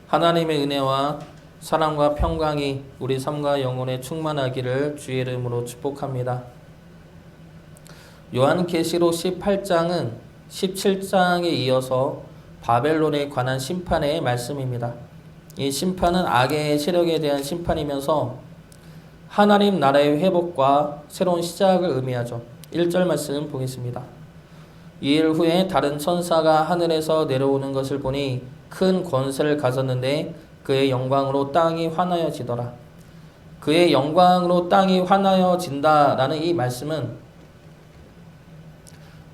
하나님의 은혜와 사랑과 평강이 우리 삶과 영혼에 충만하기를 주의 이름으로 축복합니다. 요한계시록 18장은 17장에 이어서 바벨론에 관한 심판의 말씀입니다. 이 심판은 악의 세력에 대한 심판이면서 하나님 나라의 회복과 새로운 시작을 의미하죠. 1절 말씀 보겠습니다. 이일 후에 다른 천사가 하늘에서 내려오는 것을 보니 큰 권세를 가졌는데 그의 영광으로 땅이 환하여지더라. 그의 영광으로 땅이 환하여진다라는 이 말씀은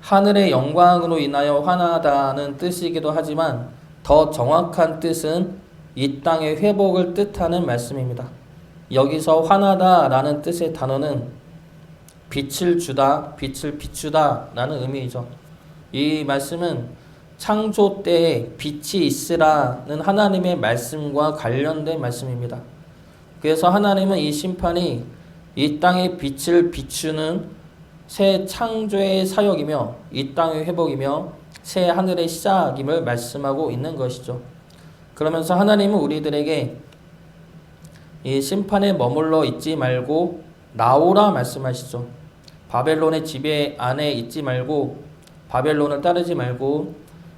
하늘의 영광으로 인하여 환하다는 뜻이기도 하지만 더 정확한 뜻은 이 땅의 회복을 뜻하는 말씀입니다. 여기서 환하다라는 뜻의 단어는 빛을 주다, 빛을 비추다 라는 의미이죠. 이 말씀은 창조 때에 빛이 있으라는 하나님의 말씀과 관련된 말씀입니다. 그래서 하나님은 이 심판이 이 땅의 빛을 비추는 새 창조의 사역이며 이 땅의 회복이며 새 하늘의 시작임을 말씀하고 있는 것이죠. 그러면서 하나님은 우리들에게 이 심판에 머물러 있지 말고 나오라 말씀하시죠. 바벨론의 지배 안에 있지 말고 바벨론을 따르지 말고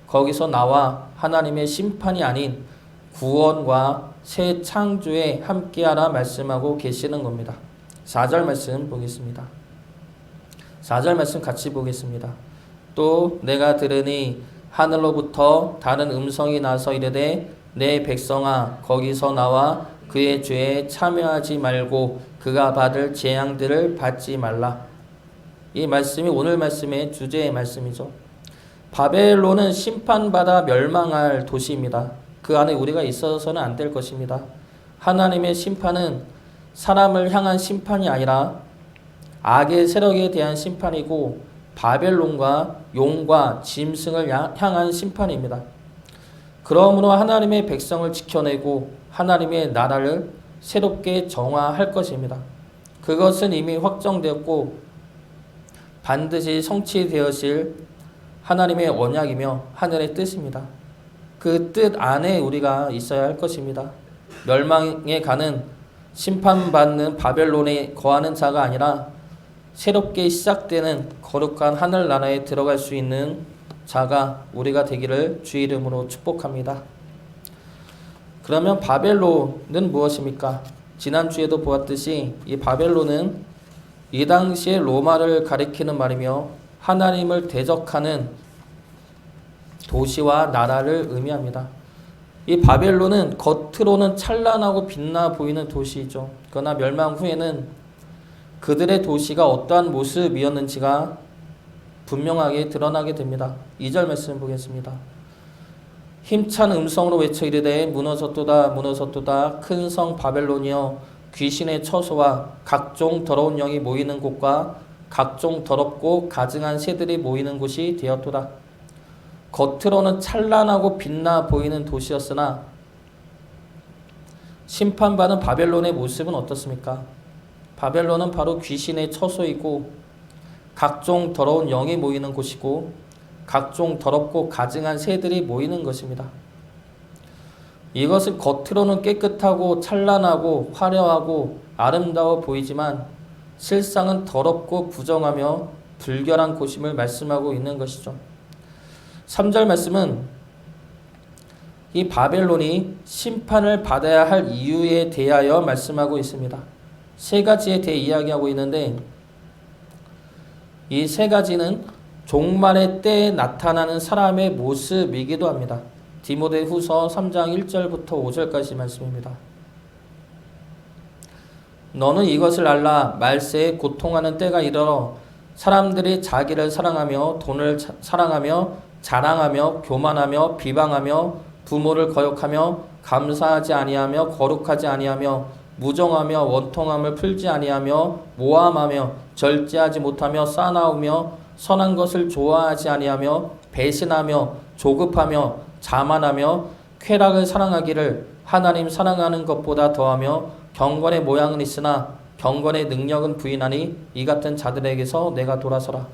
거기서 나와 하나님의 심판이 아닌 구원과 새 창조에 함께하라 말씀하고 계시는 겁니다. 4절 말씀 보겠습니다. 4절 말씀 같이 보겠습니다. 또 내가 들으니 하늘로부터 다른 음성이 나서 이르되 내 백성아 거기서 나와 그의 죄에 참여하지 말고 그가 받을 재앙들을 받지 말라. 이 말씀이 오늘 말씀의 주제의 말씀이죠. 바벨론은 심판받아 멸망할 도시입니다. 그 안에 우리가 있어서는 안 될 것입니다. 하나님의 심판은 사람을 향한 심판이 아니라 악의 세력에 대한 심판이고 바벨론과 용과 짐승을 향한 심판입니다. 그러므로 하나님의 백성을 지켜내고 하나님의 나라를 새롭게 정화할 것입니다. 그것은 이미 확정되었고 반드시 성취되어질 하나님의 언약이며 하늘의 뜻입니다. 그 뜻 안에 우리가 있어야 할 것입니다. 멸망에 가는 심판받는 바벨론에 거하는 자가 아니라 새롭게 시작되는 거룩한 하늘나라에 들어갈 수 있는 자가 우리가 되기를 주의 이름으로 축복합니다. 그러면 바벨론은 무엇입니까? 지난주에도 보았듯이 이 바벨론은 이 당시에 로마를 가리키는 말이며 하나님을 대적하는 도시와 나라를 의미합니다. 이 바벨론은 겉으로는 찬란하고 빛나 보이는 도시이죠. 그러나 멸망 후에는 그들의 도시가 어떠한 모습이었는지가 분명하게 드러나게 됩니다. 2절 말씀 보겠습니다. 힘찬 음성으로 외쳐 이르되 무너졌도다 무너졌도다 큰 성 바벨론이여 귀신의 처소와 각종 더러운 영이 모이는 곳과 각종 더럽고 가증한 새들이 모이는 곳이 되었도다. 겉으로는 찬란하고 빛나 보이는 도시였으나 심판받은 바벨론의 모습은 어떻습니까? 바벨론은 바로 귀신의 처소이고 각종 더러운 영이 모이는 곳이고 각종 더럽고 가증한 새들이 모이는 것입니다. 이것은 겉으로는 깨끗하고 찬란하고 화려하고 아름다워 보이지만 실상은 더럽고 부정하며 불결한 곳임을 말씀하고 있는 것이죠. 3절 말씀은 이 바벨론이 심판을 받아야 할 이유에 대하여 말씀하고 있습니다. 세 가지에 대해 이야기하고 있는데 이 세 가지는 종말의 때에 나타나는 사람의 모습이기도 합니다. 디모데후서 3장 1절부터 5절까지 말씀입니다. 너는 이것을 알라. 말세에 고통하는 때가 이르러 사람들이 자기를 사랑하며 돈을 사랑하며 자랑하며 교만하며 비방하며 부모를 거역하며 감사하지 아니하며 거룩하지 아니하며 무정하며 원통함을 풀지 아니하며 모함하며 절제하지 못하며 싸나우며 선한 것을 좋아하지 아니하며 배신하며 조급하며 자만하며 쾌락을 사랑하기를 하나님 사랑하는 것보다 더하며 경건의 모양은 있으나 경건의 능력은 부인하니 이 같은 자들에게서 내가 돌아서라.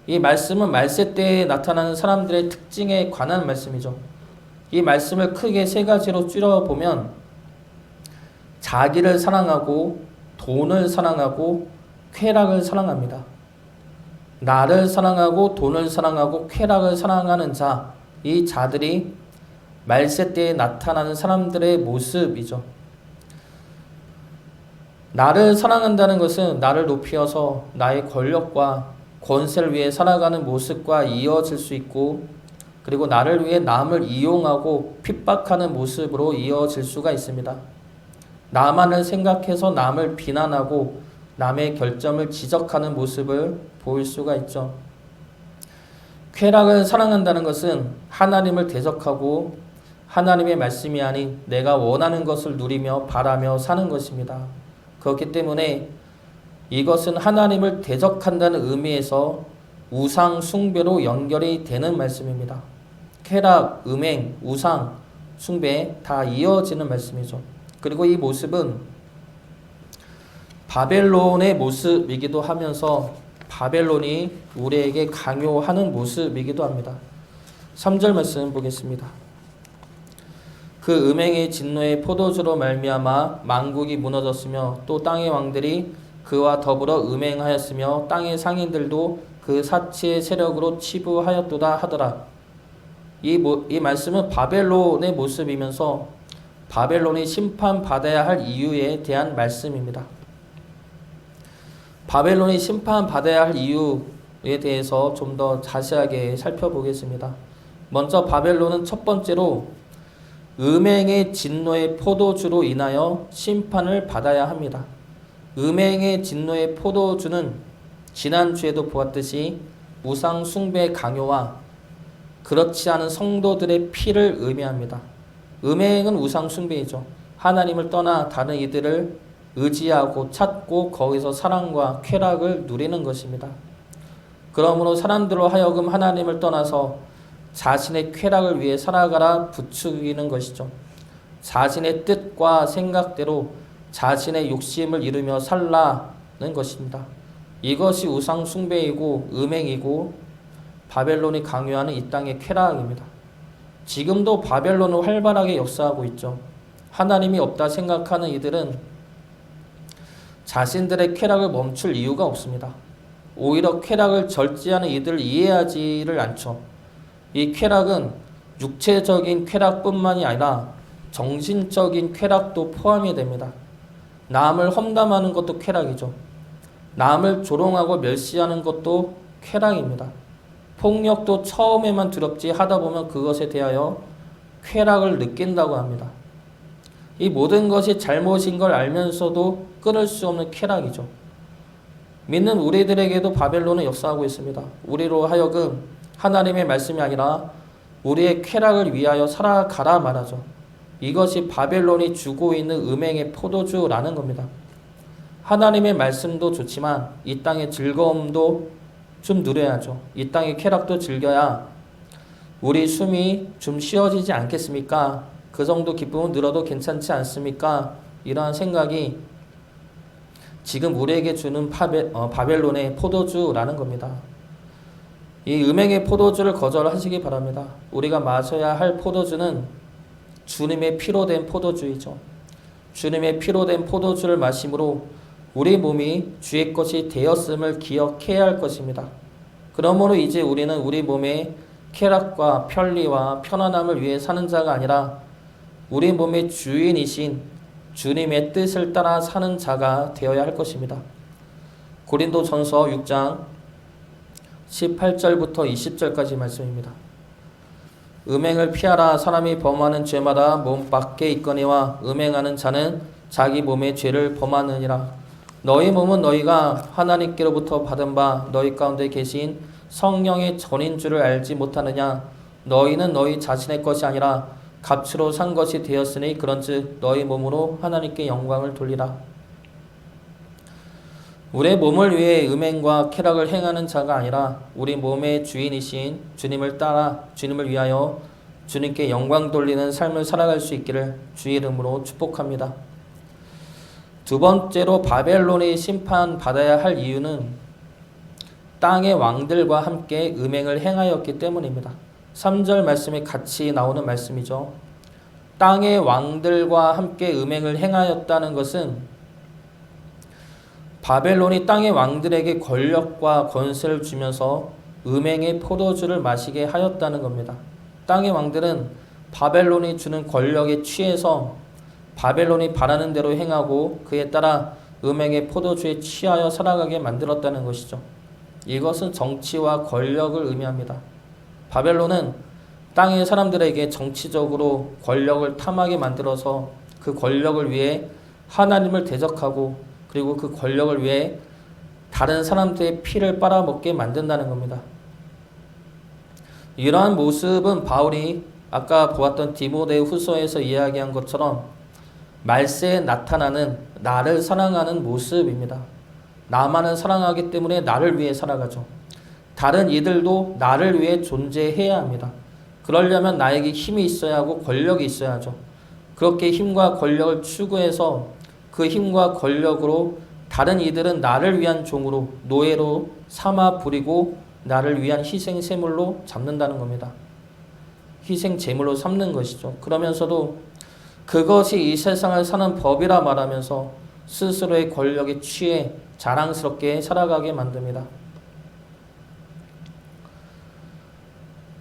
이 말씀은 말세 때에 나타나는 사람들의 특징에 관한 말씀이죠. 이 말씀을 크게 세 가지로 줄여보면 자기를 사랑하고 돈을 사랑하고 쾌락을 사랑합니다. 나를 사랑하고 돈을 사랑하고 쾌락을 사랑하는 자, 이 자들이 말세 때에 나타나는 사람들의 모습이죠. 나를 사랑한다는 것은 나를 높이어서 나의 권력과 권세를 위해 살아가는 모습과 이어질 수 있고, 그리고 나를 위해 남을 이용하고 핍박하는 모습으로 이어질 수가 있습니다. 나만을 생각해서 남을 비난하고 남의 결점을 지적하는 모습을 보일 수가 있죠. 쾌락을 사랑한다는 것은 하나님을 대적하고 하나님의 말씀이 아닌 내가 원하는 것을 누리며 바라며 사는 것입니다. 그렇기 때문에 이것은 하나님을 대적한다는 의미에서 우상 숭배로 연결이 되는 말씀입니다. 쾌락, 음행, 우상, 숭배 다 이어지는 말씀이죠. 그리고 이 모습은 바벨론의 모습이기도 하면서 바벨론이 우리에게 강요하는 모습이기도 합니다. 3절 말씀 보겠습니다. 그 음행의 진노의 포도주로 말미암아 만국이 무너졌으며 또 땅의 왕들이 그와 더불어 음행하였으며 땅의 상인들도 그 사치의 세력으로 치부하였도다 하더라. 이 말씀은 바벨론의 모습이면서 바벨론이 심판받아야 할 이유에 대한 말씀입니다. 바벨론이 심판받아야 할 이유에 대해서 좀 더 자세하게 살펴보겠습니다. 먼저 바벨론은 첫 번째로 음행의 진노의 포도주로 인하여 심판을 받아야 합니다. 음행의 진노의 포도주는 지난주에도 보았듯이 우상 숭배 강요와 그렇지 않은 성도들의 피를 의미합니다. 음행은 우상 숭배이죠. 하나님을 떠나 다른 이들을 의지하고 찾고 거기서 사랑과 쾌락을 누리는 것입니다. 그러므로 사람들로 하여금 하나님을 떠나서 자신의 쾌락을 위해 살아가라 부추기는 것이죠. 자신의 뜻과 생각대로 자신의 욕심을 이루며 살라는 것입니다. 이것이 우상 숭배이고 음행이고 바벨론이 강요하는 이 땅의 쾌락입니다. 지금도 바벨론은 활발하게 역사하고 있죠. 하나님이 없다 생각하는 이들은 자신들의 쾌락을 멈출 이유가 없습니다. 오히려 쾌락을 절제하는 이들을 이해하지를 않죠. 이 쾌락은 육체적인 쾌락뿐만이 아니라 정신적인 쾌락도 포함이 됩니다. 남을 험담하는 것도 쾌락이죠. 남을 조롱하고 멸시하는 것도 쾌락입니다. 폭력도 처음에만 두렵지 하다 보면 그것에 대하여 쾌락을 느낀다고 합니다. 이 모든 것이 잘못인 걸 알면서도 끊을 수 없는 쾌락이죠. 믿는 우리들에게도 바벨론은 역사하고 있습니다. 우리로 하여금 하나님의 말씀이 아니라 우리의 쾌락을 위하여 살아가라 말하죠. 이것이 바벨론이 주고 있는 음행의 포도주라는 겁니다. 하나님의 말씀도 좋지만 이 땅의 즐거움도 좀 누려야죠. 이 땅의 쾌락도 즐겨야 우리 숨이 좀 쉬어지지 않겠습니까? 그 정도 기쁨은 늘어도 괜찮지 않습니까? 이러한 생각이 지금 우리에게 주는 바벨론의 포도주라는 겁니다. 이 음행의 포도주를 거절하시기 바랍니다. 우리가 마셔야 할 포도주는 주님의 피로 된 포도주이죠. 주님의 피로 된 포도주를 마심으로 우리 몸이 주의 것이 되었음을 기억해야 할 것입니다. 그러므로 이제 우리는 우리 몸의 쾌락과 편리와 편안함을 위해 사는 자가 아니라 우리 몸의 주인이신 주님의 뜻을 따라 사는 자가 되어야 할 것입니다. 고린도전서 6장 18절부터 20절까지 말씀입니다. 음행을 피하라. 사람이 범하는 죄마다 몸 밖에 있거니와 음행하는 자는 자기 몸의 죄를 범하느니라. 너희 몸은 너희가 하나님께로부터 받은 바 너희 가운데 계신 성령의 전인 줄을 알지 못하느냐. 너희는 너희 자신의 것이 아니라 값으로 산 것이 되었으니 그런즉 너희 몸으로 하나님께 영광을 돌리라. 우리의 몸을 위해 음행과 쾌락을 행하는 자가 아니라 우리 몸의 주인이신 주님을 따라 주님을 위하여 주님께 영광 돌리는 삶을 살아갈 수 있기를 주의 이름으로 축복합니다. 두 번째로 바벨론이 심판받아야 할 이유는 땅의 왕들과 함께 음행을 행하였기 때문입니다. 3절 말씀이 같이 나오는 말씀이죠. 땅의 왕들과 함께 음행을 행하였다는 것은 바벨론이 땅의 왕들에게 권력과 권세를 주면서 음행의 포도주를 마시게 하였다는 겁니다. 땅의 왕들은 바벨론이 주는 권력에 취해서 바벨론이 바라는 대로 행하고 그에 따라 음행의 포도주에 취하여 살아가게 만들었다는 것이죠. 이것은 정치와 권력을 의미합니다. 바벨론은 땅의 사람들에게 정치적으로 권력을 탐하게 만들어서 그 권력을 위해 하나님을 대적하고 그리고 그 권력을 위해 다른 사람들의 피를 빨아먹게 만든다는 겁니다. 이러한 모습은 바울이 아까 보았던 디모데 후서에서 이야기한 것처럼 말세에 나타나는 나를 사랑하는 모습입니다. 나만을 사랑하기 때문에 나를 위해 살아가죠. 다른 이들도 나를 위해 존재해야 합니다. 그러려면 나에게 힘이 있어야 하고 권력이 있어야죠. 그렇게 힘과 권력을 추구해서 그 힘과 권력으로 다른 이들은 나를 위한 종으로 노예로 삼아 부리고 나를 위한 희생제물로 잡는다는 겁니다. 희생제물로 삼는 것이죠. 그러면서도 그것이 이 세상을 사는 법이라 말하면서 스스로의 권력에 취해 자랑스럽게 살아가게 만듭니다.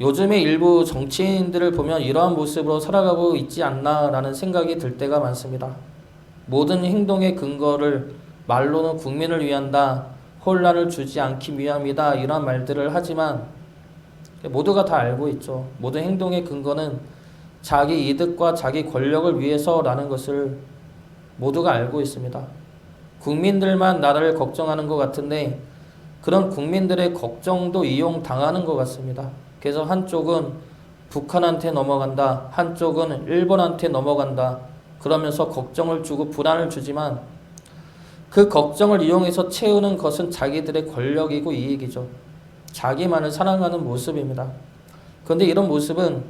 요즘에 일부 정치인들을 보면 이러한 모습으로 살아가고 있지 않나라는 생각이 들 때가 많습니다. 모든 행동의 근거를 말로는 국민을 위한다, 혼란을 주지 않기 위함이다 이런 말들을 하지만 모두가 다 알고 있죠. 모든 행동의 근거는 자기 이득과 자기 권력을 위해서라는 것을 모두가 알고 있습니다. 국민들만 나라를 걱정하는 것 같은데 그런 국민들의 걱정도 이용당하는 것 같습니다. 그래서 한쪽은 북한한테 넘어간다, 한쪽은 일본한테 넘어간다 그러면서 걱정을 주고 불안을 주지만 그 걱정을 이용해서 채우는 것은 자기들의 권력이고 이익이죠. 자기만을 사랑하는 모습입니다. 그런데 이런 모습은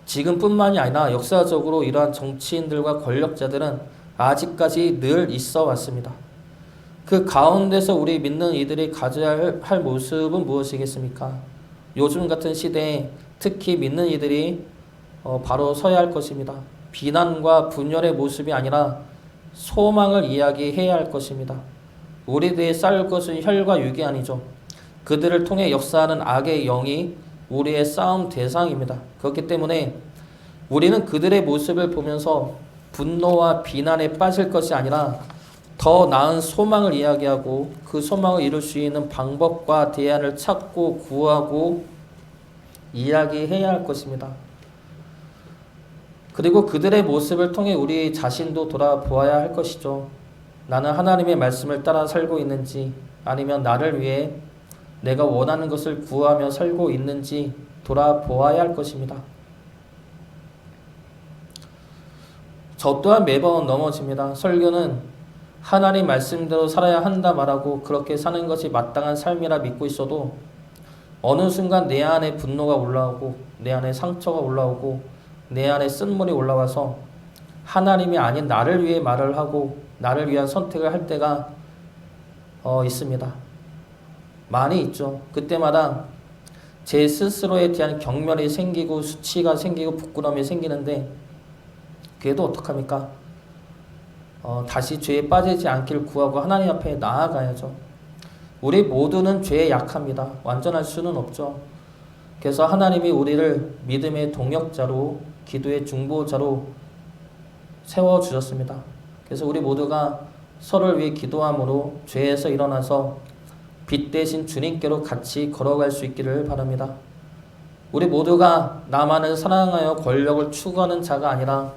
지금뿐만이 아니라 역사적으로 이러한 정치인들과 권력자들은 아직까지 늘 있어 왔습니다. 그 가운데서 우리 믿는 이들이 가져야 할 모습은 무엇이겠습니까? 요즘 같은 시대에 특히 믿는 이들이 바로 서야 할 것입니다. 비난과 분열의 모습이 아니라 소망을 이야기해야 할 것입니다. 우리들이 쌓을 것은 혈과 육이 아니죠. 그들을 통해 역사하는 악의 영이 우리의 싸움 대상입니다. 그렇기 때문에 우리는 그들의 모습을 보면서 분노와 비난에 빠질 것이 아니라 더 나은 소망을 이야기하고 그 소망을 이룰 수 있는 방법과 대안을 찾고 구하고 이야기해야 할 것입니다. 그리고 그들의 모습을 통해 우리 자신도 돌아보아야 할 것이죠. 나는 하나님의 말씀을 따라 살고 있는지 아니면 나를 위해 내가 원하는 것을 구하며 살고 있는지 돌아보아야 할 것입니다. 저 또한 매번 넘어집니다. 설교는 하나님 말씀대로 살아야 한다 말하고 그렇게 사는 것이 마땅한 삶이라 믿고 있어도 어느 순간 내 안에 분노가 올라오고 내 안에 상처가 올라오고 내 안에 쓴물이 올라와서 하나님이 아닌 나를 위해 말을 하고 나를 위한 선택을 할 때가 있습니다. 많이 있죠. 그때마다 제 스스로에 대한 경멸이 생기고 수치가 생기고 부끄러움이 생기는데 그래도 어떡합니까? 다시 죄에 빠지지 않기를 구하고 하나님 앞에 나아가야죠. 우리 모두는 죄에 약합니다. 완전할 수는 없죠. 그래서 하나님이 우리를 믿음의 동역자로 기도의 중보자로 세워주셨습니다. 그래서 우리 모두가 서로를 위해 기도함으로 죄에서 일어나서 빛 대신 주님께로 같이 걸어갈 수 있기를 바랍니다. 우리 모두가 나만을 사랑하여 권력을 추구하는 자가 아니라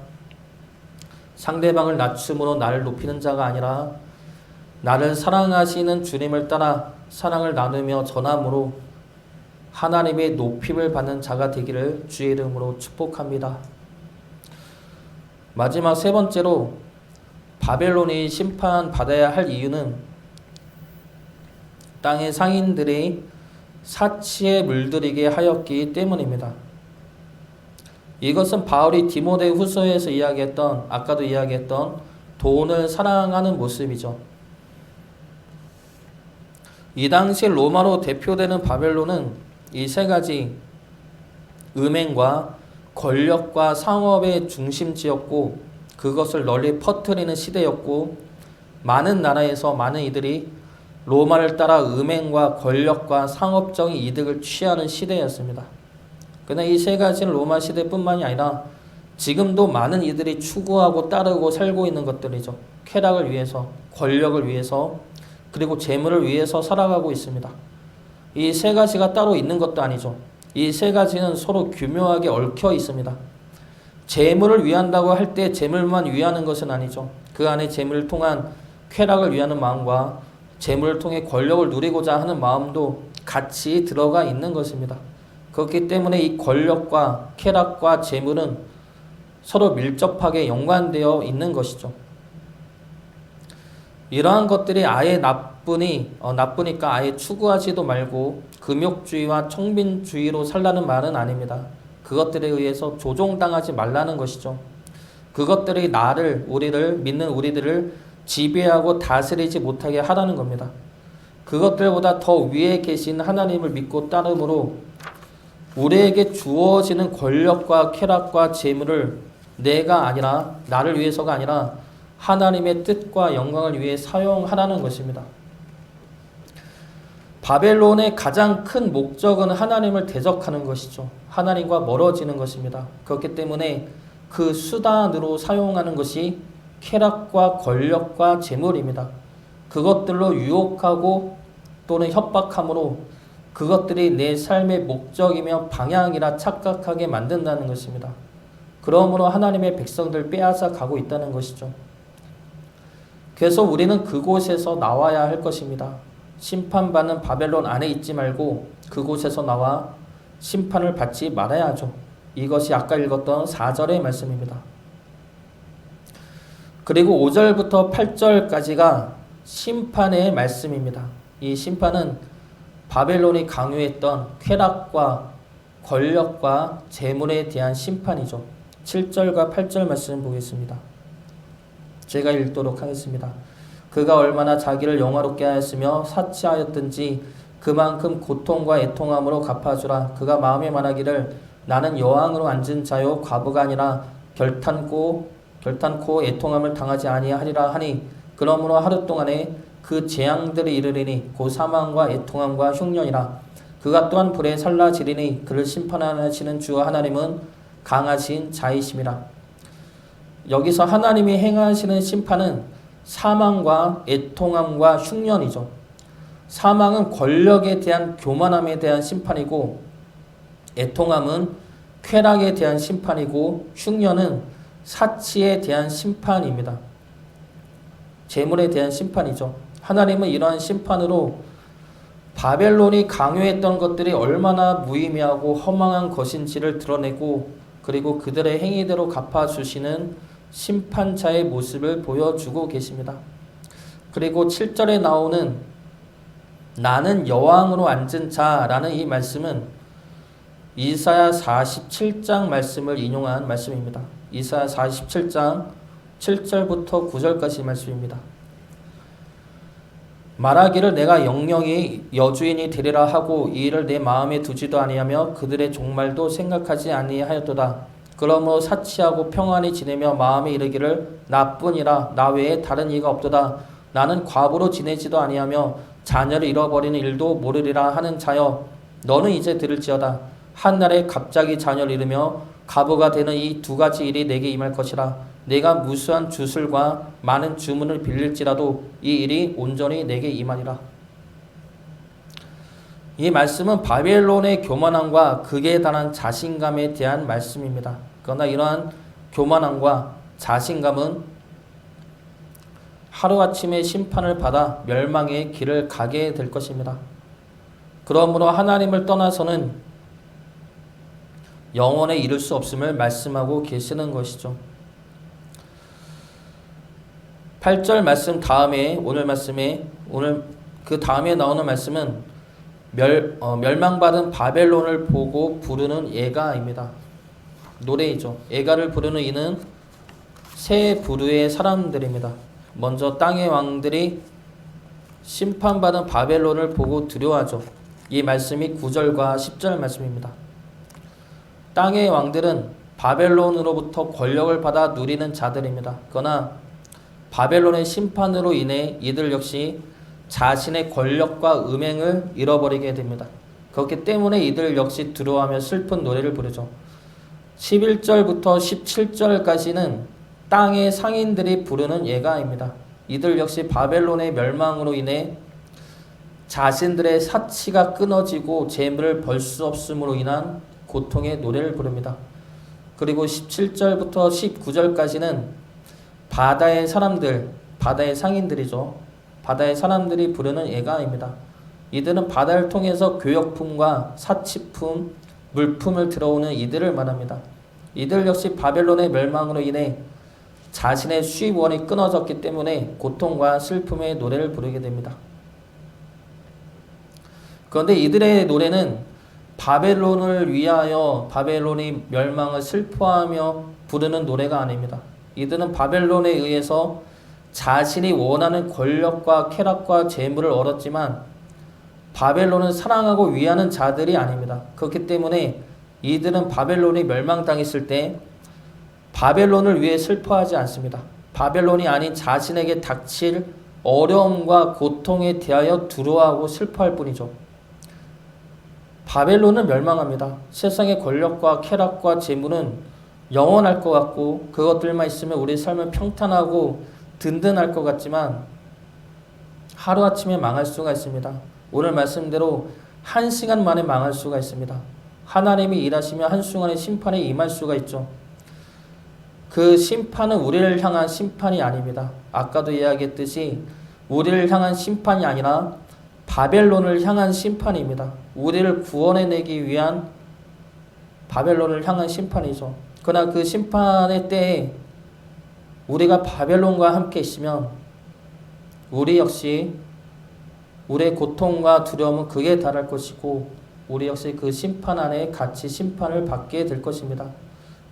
상대방을 낮춤으로 나를 높이는 자가 아니라 나를 사랑하시는 주님을 따라 사랑을 나누며 전함으로 하나님의 높임을 받는 자가 되기를 주의 이름으로 축복합니다. 마지막 세 번째로 바벨론이 심판받아야 할 이유는 땅의 상인들이 사치에 물들이게 하였기 때문입니다. 이것은 바울이 디모데 후서에서 이야기했던 아까도 이야기했던 돈을 사랑하는 모습이죠. 이 당시 로마로 대표되는 바벨론은 이 세 가지 음행과 권력과 상업의 중심지였고 그것을 널리 퍼뜨리는 시대였고 많은 나라에서 많은 이들이 로마를 따라 음행과 권력과 상업적인 이득을 취하는 시대였습니다. 그러나 이 세 가지는 로마 시대뿐만이 아니라 지금도 많은 이들이 추구하고 따르고 살고 있는 것들이죠. 쾌락을 위해서, 권력을 위해서, 그리고 재물을 위해서 살아가고 있습니다. 이 세 가지가 따로 있는 것도 아니죠. 이 세 가지는 서로 교묘하게 얽혀 있습니다. 재물을 위한다고 할 때 재물만 위하는 것은 아니죠. 그 안에 재물을 통한 쾌락을 위하는 마음과 재물을 통해 권력을 누리고자 하는 마음도 같이 들어가 있는 것입니다. 그렇기 때문에 이 권력과 쾌락과 재물은 서로 밀접하게 연관되어 있는 것이죠. 이러한 것들이 아예 나쁘니까 아예 추구하지도 말고 금욕주의와 청빈주의로 살라는 말은 아닙니다. 그것들에 의해서 조종당하지 말라는 것이죠. 그것들이 우리를 믿는 우리들을 지배하고 다스리지 못하게 하라는 겁니다. 그것들보다 더 위에 계신 하나님을 믿고 따름으로 우리에게 주어지는 권력과 쾌락과 재물을 내가 아니라 나를 위해서가 아니라 하나님의 뜻과 영광을 위해 사용하라는 것입니다. 바벨론의 가장 큰 목적은 하나님을 대적하는 것이죠. 하나님과 멀어지는 것입니다. 그렇기 때문에 그 수단으로 사용하는 것이 쾌락과 권력과 재물입니다. 그것들로 유혹하고 또는 협박함으로 그것들이 내 삶의 목적이며 방향이라 착각하게 만든다는 것입니다. 그러므로 하나님의 백성들 빼앗아 가고 있다는 것이죠. 그래서 우리는 그곳에서 나와야 할 것입니다. 심판받는 바벨론 안에 있지 말고 그곳에서 나와 심판을 받지 말아야죠. 이것이 아까 읽었던 4절의 말씀입니다. 그리고 5절부터 8절까지가 심판의 말씀입니다. 이 심판은 바벨론이 강요했던 쾌락과 권력과 재물에 대한 심판이죠. 7절과 8절 말씀 보겠습니다. 제가 읽도록 하겠습니다. 그가 얼마나 자기를 영화롭게 하였으며 사치하였든지 그만큼 고통과 애통함으로 갚아주라. 그가 마음에 말하기를 나는 여왕으로 앉은 자요 과부가 아니라 결탄코 애통함을 당하지 아니하리라 하니 그러므로 하루 동안에 그 재앙들이 이르리니 곧 사망과 애통함과 흉년이라. 그가 또한 불에 살라지리니 그를 심판하시는 주 하나님은 강하신 자이심이라. 여기서 하나님이 행하시는 심판은 사망과 애통함과 흉년이죠. 사망은 권력에 대한 교만함에 대한 심판이고 애통함은 쾌락에 대한 심판이고 흉년은 사치에 대한 심판입니다. 재물에 대한 심판이죠. 하나님은 이러한 심판으로 바벨론이 강요했던 것들이 얼마나 무의미하고 허망한 것인지를 드러내고 그리고 그들의 행위대로 갚아주시는 심판자의 모습을 보여주고 계십니다. 그리고 7절에 나오는 나는 여왕으로 앉은 자라는 이 말씀은 이사야 47장 말씀을 인용한 말씀입니다. 이사야 47장 7절부터 9절까지 말씀입니다. 말하기를 내가 영영이 여주인이 되리라 하고 이 일을 내 마음에 두지도 아니하며 그들의 종말도 생각하지 아니하였도다. 그러므로 사치하고 평안히 지내며 마음에 이르기를 나뿐이라 나 외에 다른 이가 없도다. 나는 과부로 지내지도 아니하며 자녀를 잃어버리는 일도 모르리라 하는 자여 너는 이제 들을지어다. 한날에 갑자기 자녀를 잃으며 과부가 되는 이 두 가지 일이 내게 임할 것이라. 내가 무수한 주술과 많은 주문을 빌릴지라도 이 일이 온전히 내게 임하리라. 이 말씀은 바벨론의 교만함과 극에 달한 자신감에 대한 말씀입니다. 그러나 이러한 교만함과 자신감은 하루아침에 심판을 받아 멸망의 길을 가게 될 것입니다. 그러므로 하나님을 떠나서는 영원에 이룰 수 없음을 말씀하고 계시는 것이죠. 8절 말씀 다음에 오늘 그 다음에 나오는 말씀은 멸망받은 바벨론을 보고 부르는 예가입니다. 노래이죠. 예가를 부르는 이는 세 부류의 사람들입니다. 먼저 땅의 왕들이 심판받은 바벨론을 보고 두려워하죠. 이 말씀이 9절과 10절 말씀입니다. 땅의 왕들은 바벨론으로부터 권력을 받아 누리는 자들입니다. 그러나 바벨론의 심판으로 인해 이들 역시 자신의 권력과 음행을 잃어버리게 됩니다. 그렇기 때문에 이들 역시 두려워하며 슬픈 노래를 부르죠. 11절부터 17절까지는 땅의 상인들이 부르는 예가입니다. 이들 역시 바벨론의 멸망으로 인해 자신들의 사치가 끊어지고 재물을 벌 수 없음으로 인한 고통의 노래를 부릅니다. 그리고 17절부터 19절까지는 바다의 사람들, 바다의 상인들이죠. 바다의 사람들이 부르는 예가입니다. 이들은 바다를 통해서 교역품과 사치품, 물품을 들어오는 이들을 말합니다. 이들 역시 바벨론의 멸망으로 인해 자신의 수입원이 끊어졌기 때문에 고통과 슬픔의 노래를 부르게 됩니다. 그런데 이들의 노래는 바벨론을 위하여 바벨론이 멸망을 슬퍼하며 부르는 노래가 아닙니다. 이들은 바벨론에 의해서 자신이 원하는 권력과 쾌락과 재물을 얻었지만 바벨론은 사랑하고 위하는 자들이 아닙니다. 그렇기 때문에 이들은 바벨론이 멸망당했을 때 바벨론을 위해 슬퍼하지 않습니다. 바벨론이 아닌 자신에게 닥칠 어려움과 고통에 대하여 두려워하고 슬퍼할 뿐이죠. 바벨론은 멸망합니다. 세상의 권력과 쾌락과 재물은 영원할 것 같고 그것들만 있으면 우리 삶은 평탄하고 든든할 것 같지만 하루아침에 망할 수가 있습니다. 오늘 말씀대로 1시간 만에 망할 수가 있습니다. 하나님이 일하시며 한순간에 심판에 임할 수가 있죠. 그 심판은 우리를 향한 심판이 아닙니다. 아까도 이야기했듯이 우리를 향한 심판이 아니라 바벨론을 향한 심판입니다. 우리를 구원해내기 위한 바벨론을 향한 심판이죠. 그러나 그 심판의 때에 우리가 바벨론과 함께 있으면 우리 역시 우리의 고통과 두려움은 극에 달할 것이고 우리 역시 그 심판 안에 같이 심판을 받게 될 것입니다.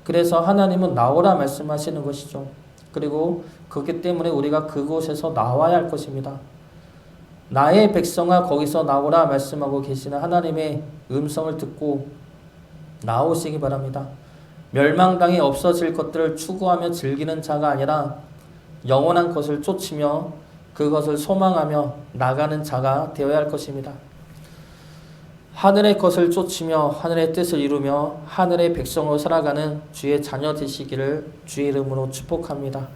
그래서 하나님은 나오라 말씀하시는 것이죠. 그리고 그렇기 때문에 우리가 그곳에서 나와야 할 것입니다. 나의 백성아 거기서 나오라 말씀하고 계시는 하나님의 음성을 듣고 나오시기 바랍니다. 멸망당해 없어질 것들을 추구하며 즐기는 자가 아니라 영원한 것을 쫓으며 그것을 소망하며 나가는 자가 되어야 할 것입니다. 하늘의 것을 쫓으며 하늘의 뜻을 이루며 하늘의 백성으로 살아가는 주의 자녀 되시기를 주의 이름으로 축복합니다.